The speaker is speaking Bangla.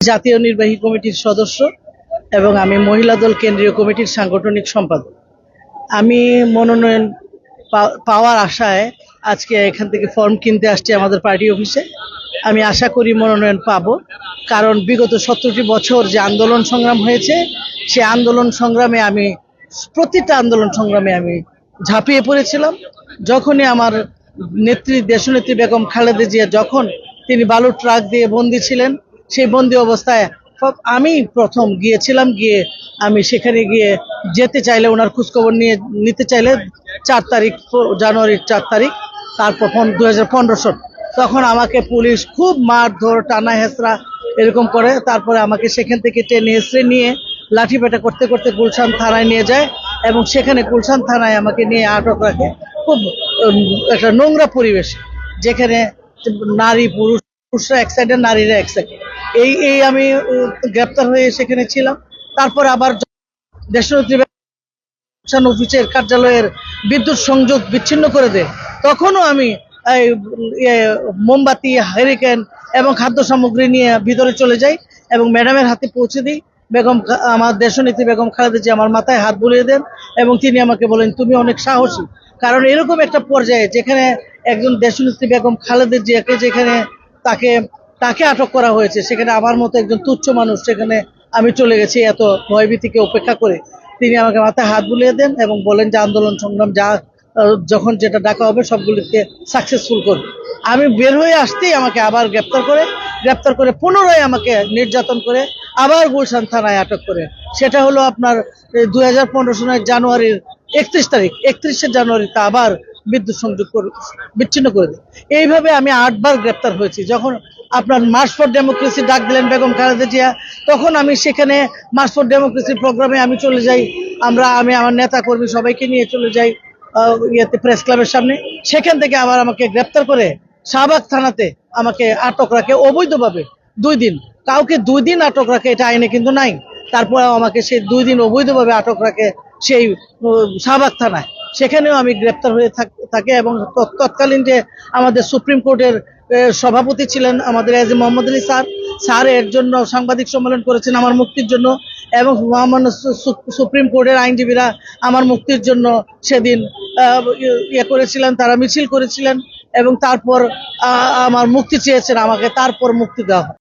জাতীয় নির্বাহী কমিটির সদস্য এবং আমি মহিলা দল কেন্দ্রীয় কমিটির সাংগঠনিক সম্পাদক। আমি মনোনয়ন পাওয়ার আশায় আজকে এখান থেকে ফর্ম কিনতে আসছি আমাদের পার্টি অফিসে। আমি আশা করি মনোনয়ন পাবো, কারণ বিগত 17টি বছর যে আন্দোলন সংগ্রাম হয়েছে, সে আন্দোলন সংগ্রামে আমি প্রতিটা আন্দোলন সংগ্রামে আমি ঝাঁপিয়ে পড়েছিলাম। যখনই আমার দেশনেত্রী বেগম খালেদা জিয়া যখন তিনি বালুর ট্রাক দিয়ে বন্দী ছিলেন, সেই বন্দী অবস্থায় আমি প্রথম গিয়েছিলাম। গিয়ে আমি সেখানে গিয়ে যেতে চাইলে, ওনার খোঁজখবর নিতে চাইলে 4 তারিখ, জানুয়ারির 4 তারিখ, তারপর 2015 সাল, তখন আমাকে পুলিশ খুব মারধর, টানা হেঁচড়া এরকম করে। তারপরে আমাকে সেখান থেকে টেনে হেঁচড়ে নিয়ে লাঠিপেটা করতে করতে গুলশান থানায় নিয়ে যায় এবং সেখানে গুলশান থানায় আমাকে নিয়ে আটক রাখে। খুব একটা নোংরা পরিবেশ, যেখানে নারী পুরুষরা এক সাইডে, নারীরা এক সাইডে। এই আমি গ্রেপ্তার হয়ে সেখানে ছিলাম। তারপর আবার দেশনেত্রী অফিসের কার্যালয়ের বিদ্যুৎ সংযোগ বিচ্ছিন্ন করে দেয়, তখনও আমি মোমবাতি, হ্যারিকেন এবং খাদ্য সামগ্রী নিয়ে ভিতরে চলে যাই এবং ম্যাডামের হাতে পৌঁছে দিই। আমার দেশনেত্রী বেগম খালেদা জিয়া আমার মাথায় হাত বুলিয়ে দেন এবং তিনি আমাকে বলেন, তুমি অনেক সাহসী। কারণ এরকম একটা পর্যায়ে যেখানে একজন দেশনেত্রী বেগম খালেদা জিয়াকে যেখানে তাকে তাকে আটক করা হয়েছে, সেখানে আমার মতো একজন তুচ্ছ মানুষ সেখানে আমি চলে গেছি এত ভয়ভীতিকে উপেক্ষা করে। তিনি আমাকে মাথায় হাত বুলিয়ে দেন এবং বলেন যে আন্দোলন সংগ্রাম যখন যেটা ডাকা হবে সবগুলিকে সাকসেসফুল করবে। আমি বের হয়ে আসতেই আমাকে আবার গ্রেপ্তার করে পুনরায় আমাকে নির্যাতন করে আবার গুলশান থানায় আটক করে। সেটা হলো আপনার 2015 সালের জানুয়ারির 31 জানুয়ারিতে আবার বিদ্যুৎ সংযোগ বিচ্ছিন্ন করে দেয়। এইভাবে আমি 8 বার গ্রেপ্তার হয়েছি। যখন আপনার মার্চ ফর ডেমোক্রেসি ডাক দিলেন বেগম খালেদা জিয়া, তখন আমি সেখানে মার্চ ফর ডেমোক্রেসির প্রোগ্রামে আমি চলে যাই। আমি আমার নেতা কর্মী সবাইকে নিয়ে চলে যাই প্রেস ক্লাবের সামনে। সেখান থেকে আবার আমাকে গ্রেপ্তার করে শাহবাগ থানাতে আমাকে আটক রাখে অবৈধভাবে 2 দিন। কাউকে 2 দিন আটক রাখে এটা আইনে কিন্তু নাই। তারপরে আমাকে সেই 2 দিন অবৈধভাবে আটক রাখে সেই শাহবাগ থানায়। সেখানেও আমি গ্রেপ্তার হয়ে থাকে এবং তৎকালীন যে আমাদের সুপ্রিম কোর্টের সভাপতি ছিলেন আমাদের as a Mohammad Ali sir এর জন্য সাংবাদিক সম্মেলন করেছেন আমার মুক্তির জন্য, এবং সুপ্রিম কোর্টের আইনজীবীরা আমার মুক্তির জন্য সেদিন করেছিলেন, তারা মিছিল করেছিলেন এবং তারপর আমার মুক্তি চেয়েছেন আমাকে, তারপর মুক্তি দেওয়া হয়।